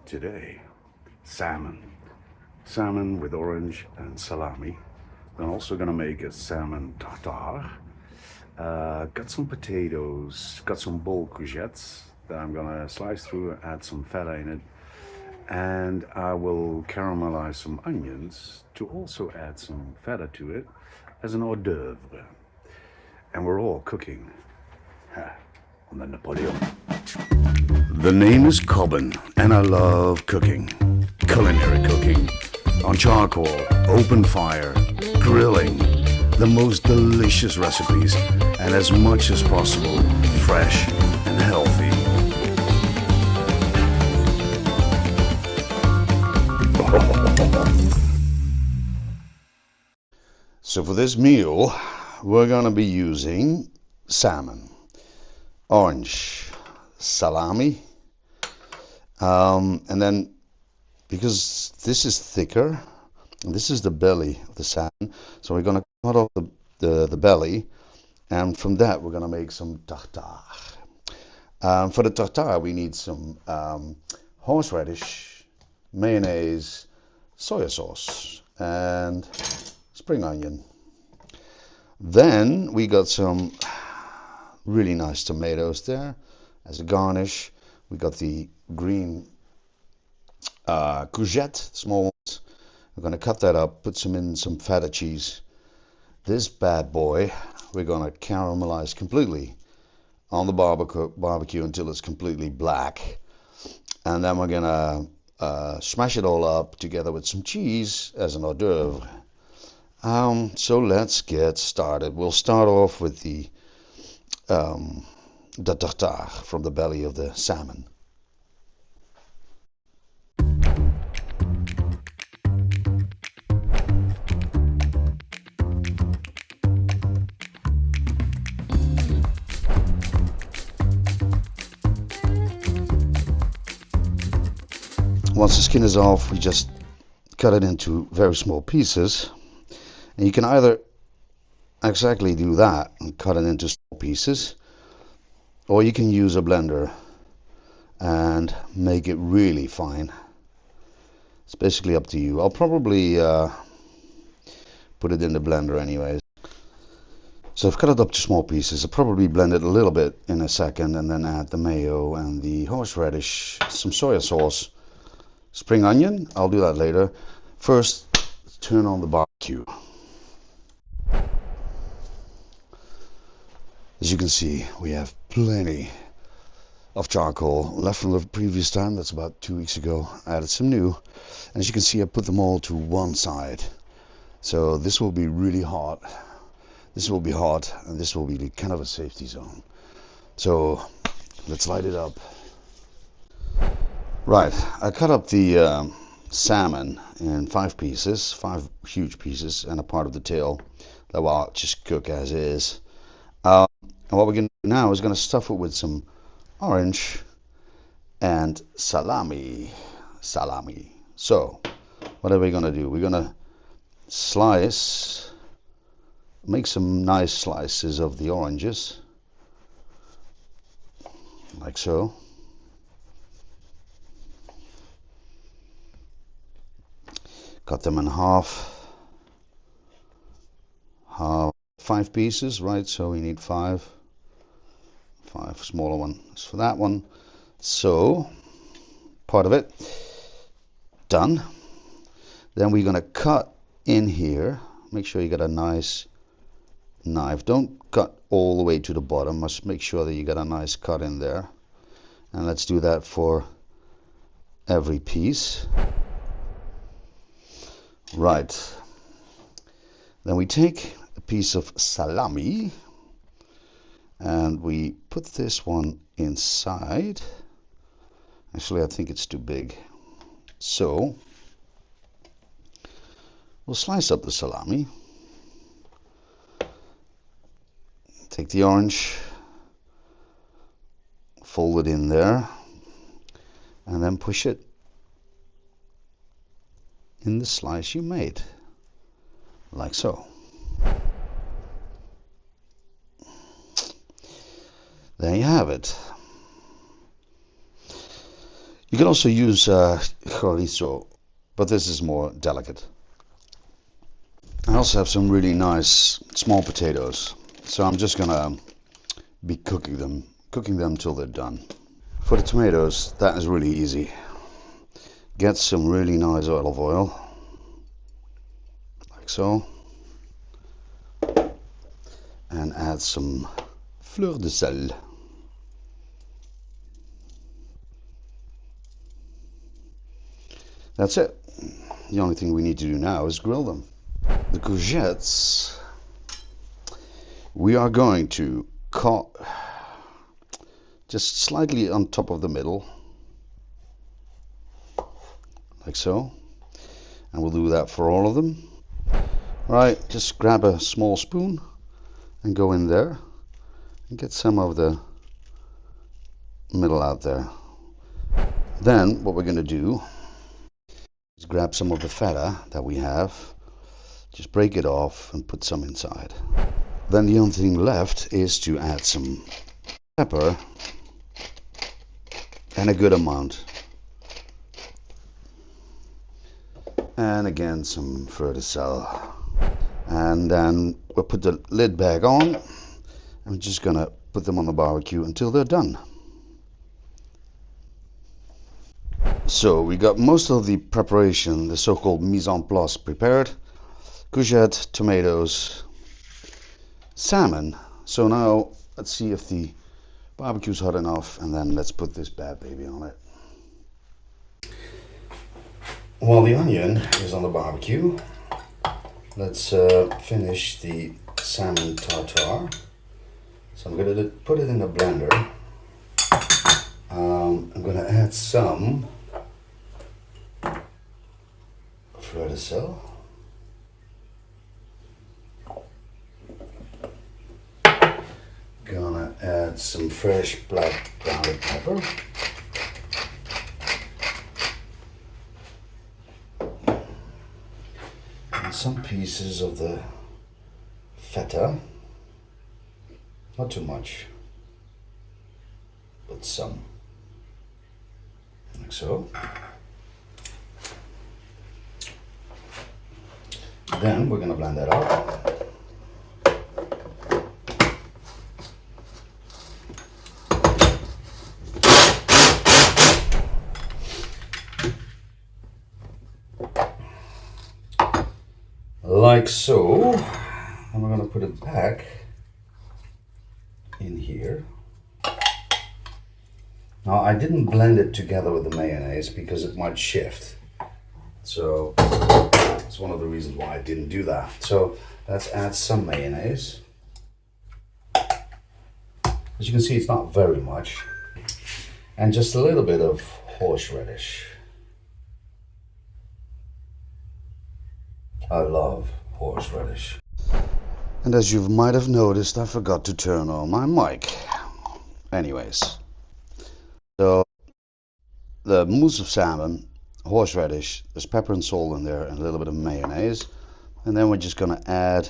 today. Salmon. Salmon with orange and salami. I'm also gonna make a salmon tartar. Got some potatoes, got some boiled courgettes that I'm gonna slice through, add some feta in it, and I will caramelize some onions to also add some feta to it as an hors d'oeuvre. And we're all cooking on the Napoleon. The name is Cobbin, and I love cooking. Culinary cooking. On charcoal, open fire, grilling. The most delicious recipes, and as much as possible, fresh and healthy. So for this meal, we're gonna be using salmon, orange, salami, and then because this is thicker, and this is the belly of the salmon, so we're gonna cut off the belly, and from that we're gonna make some tartar. For the tartar, we need some horseradish, mayonnaise, soy sauce, and spring onion. Then we got some really nice tomatoes there as a garnish. We got the green courgette, small ones. We're going to cut that up, put some in some feta cheese. This bad boy we're going to caramelize completely on the barbecue until it's completely black. And then we're going to smash it all up together with some cheese as an hors d'oeuvre. So let's get started. We'll start off with the tartar from the belly of the salmon. Once the skin is off, we just cut it into very small pieces. And you can either exactly do that and cut it into small pieces, or you can use a blender and make it really fine. It's basically up to you. I'll probably put it in the blender anyways. So I've cut it up to small pieces. I'll probably blend it a little bit in a second and then add the mayo and the horseradish, some soy sauce, spring onion. I'll do that later. First, let's turn on the barbecue. As you can see, we have plenty of charcoal left from the previous time. That's about 2 weeks ago. I added some new. And as you can see, I put them all to one side. So this will be really hot. This will be hot, and this will be kind of a safety zone. So let's light it up. Right, I cut up the salmon in 5 pieces, 5 huge pieces, and a part of the tail that will just cook as is. And what we're going to do now is going to stuff it with some orange and salami. So what are we going to do? We're going to slice, make some nice slices of the oranges, like so. Cut them in half, 5 pieces, right? So we need 5 smaller ones for that one. So part of it done. Then we're going to cut in here. Make sure you got a nice knife. Don't cut all the way to the bottom. Must make sure that you got a nice cut in there. And let's do that for every piece. Right. Then we take a piece of salami and we put this one inside. Actually, I think it's too big. So we'll slice up the salami. Take the orange, fold it in there, and then push it in the slice you made, like so. There you have it. You can also use chorizo, but this is more delicate. I also have some really nice small potatoes, so I'm just gonna be cooking them till they're done. For the tomatoes, that is really easy. Get some really nice olive oil, like so, and add some fleur de sel. That's it. The only thing we need to do now is grill them. The courgettes we are going to cut just slightly on top of the middle, like so, and we'll do that for all of them. Right, just grab a small spoon and go in there and get some of the middle out there. Then what we're going to do is grab some of the feta that we have, just break it off and put some inside. Then the only thing left is to add some pepper, and a good amount, and again some fleur de sel, and then we'll put the lid back on. I'm just gonna put them on the barbecue until they're done. So we got most of the preparation, the so-called mise en place, prepared. Courgette, tomatoes, salmon. So now let's see if the barbecue's hot enough, and then let's put this bad baby on it. While the onion is on the barbecue, let's finish the salmon tartar. So I'm going to put it in a blender. I'm going to add some fleur de sel. Gonna add some fresh black grounded pepper. And some pieces of the feta. Not too much, but some. Like so. Then we're gonna blend that up. Like so, and we're going to put it back in here. Now I didn't blend it together with the mayonnaise because it might shift. So that's one of the reasons why I didn't do that. So let's add some mayonnaise. As you can see, it's not very much. And just a little bit of horseradish. I love horseradish. And as you might have noticed, I forgot to turn on my mic. Anyways, so the mousse of salmon, horseradish, there's pepper and salt in there, and a little bit of mayonnaise. And then we're just going to add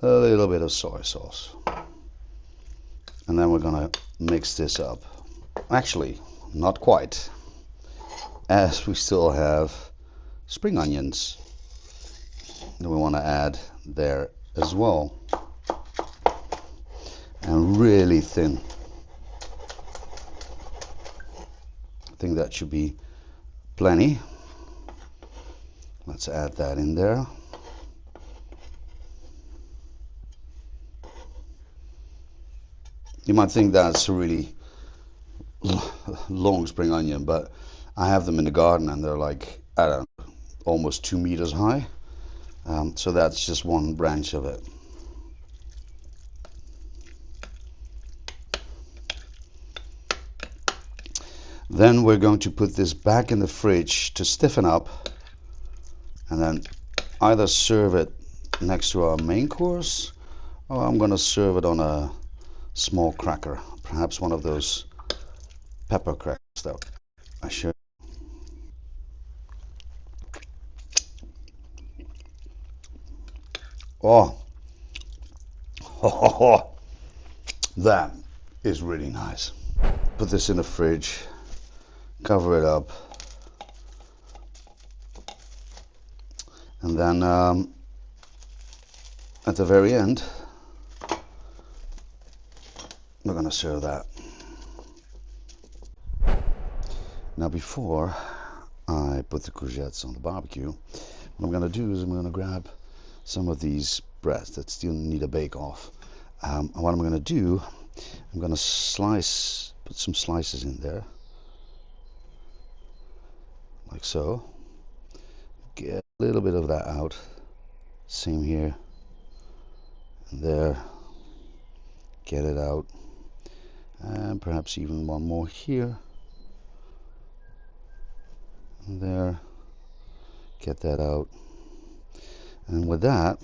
a little bit of soy sauce. And then we're going to mix this up. Actually, not quite, as we still have spring onions that we want to add there as well, and really thin. I think that should be plenty. Let's add that in there. You might think that's a really long spring onion, but I have them in the garden and they're like, I don't know, almost 2 meters high. So that's just one branch of it. Then we're going to put this back in the fridge to stiffen up, and then either serve it next to our main course, or I'm going to serve it on a small cracker, perhaps one of those pepper crackers that I showed. Oh, that is really nice. Put this in the fridge cover it up, and then at the very end we're going to serve that. Now before I put the courgettes on the barbecue, what I'm going to do is I'm going to grab some of these breasts that still need a bake off. And what I'm going to do, I'm going to put some slices in there, like so. Get a little bit of that out. Same here and there. Get it out. And perhaps even one more here and there. Get that out. And with that,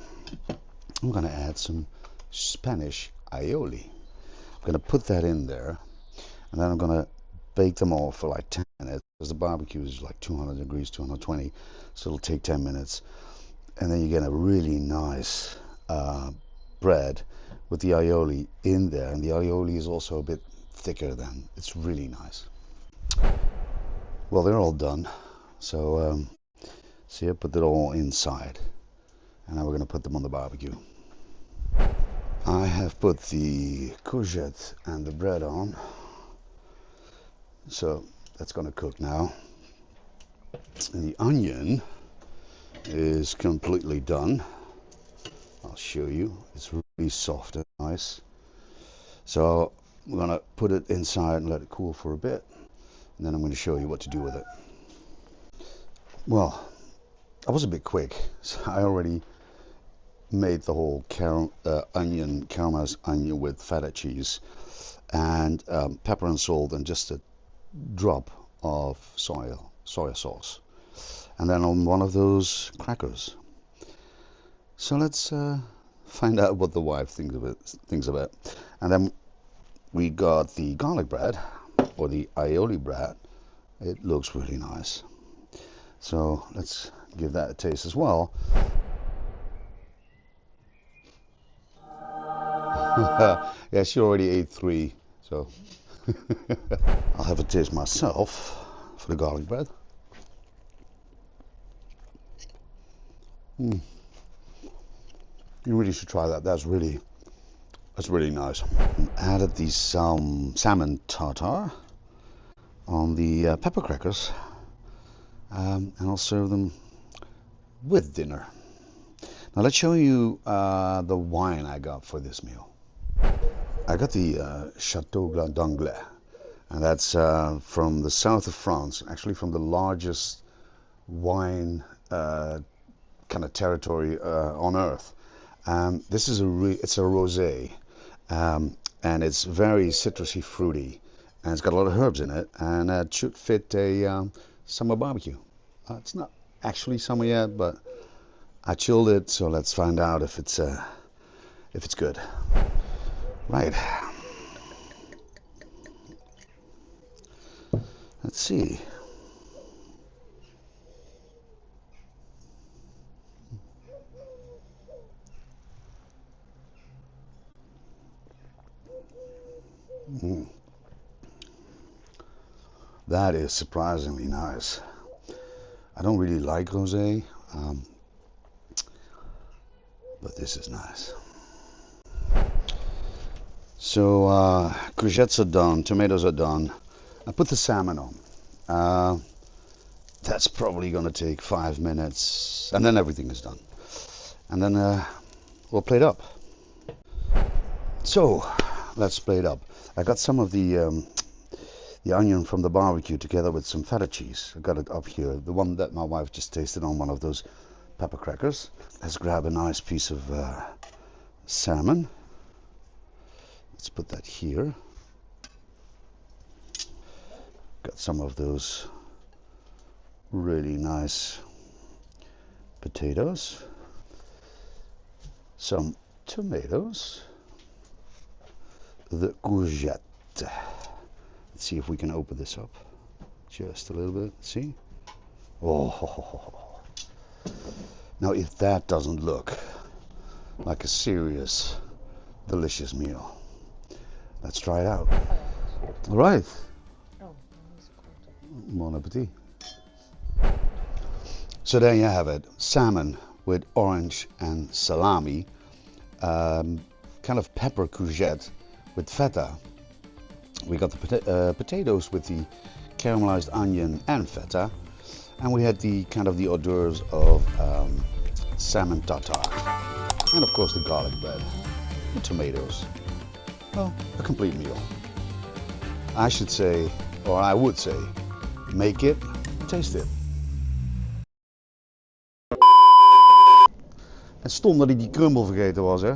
I'm going to add some Spanish aioli. I'm going to put that in there, and then I'm going to bake them all for like 10 minutes, because the barbecue is like 200 degrees, 220, so it'll take 10 minutes. And then you get a really nice bread with the aioli in there, and the aioli is also a bit thicker than, it's really nice. Well, they're all done, so see, I put it all inside, and now we're going to put them on the barbecue. I have put the courgette and the bread on, so that's going to cook now. And the onion is completely done. I'll show you. It's really soft and nice. So we're going to put it inside and let it cool for a bit, and then I'm going to show you what to do with it. Well, I was a bit quick, so I already made the whole caramelized onion with feta cheese and pepper and salt and just a drop of soya sauce, and then on one of those crackers. So let's find out what the wife thinks of it. And then we got the garlic bread, or the aioli bread. It looks really nice, so let's give that a taste as well. Yeah, she already ate 3, so I'll have a taste myself for the garlic bread. You really should try that. That's really nice. Added the salmon tartar on the pepper crackers, and I'll serve them with dinner. Now let's show you the wine I got for this meal. I got the Chateau d'Anglais, and that's from the south of France, actually from the largest wine kind of territory on earth. This is it's a rosé, and it's very citrusy, fruity, and it's got a lot of herbs in it, and it should fit a summer barbecue. It's not actually summer yet, but I chilled it, so let's find out if it's good. Right. Let's see. That is surprisingly nice. I don't really like rosé, but this is nice. So courgettes are done, tomatoes are done. I put the salmon on. That's probably going to take 5 minutes, and then everything is done. And then we'll plate up. So let's plate up. I got some of the onion from the barbecue together with some feta cheese. I got it up here, the one that my wife just tasted on one of those pepper crackers. Let's grab a nice piece of salmon. Let's put that here. Got some of those really nice potatoes, some tomatoes, the courgette. Let's see if we can open this up just a little bit. See? Oh, now if that doesn't look like a serious delicious meal, let's try it out. All right. Bon appetit. So there you have it, salmon with orange and salami, kind of pepper courgette with feta. We got the potatoes with the caramelized onion and feta, and we had the kind of the hors d'oeuvres of salmon tartar, and of course the garlic bread, the tomatoes. Well, a complete meal. I should say, or I would say, make it, taste it. En stom dat ik die crumble vergeten was, hè.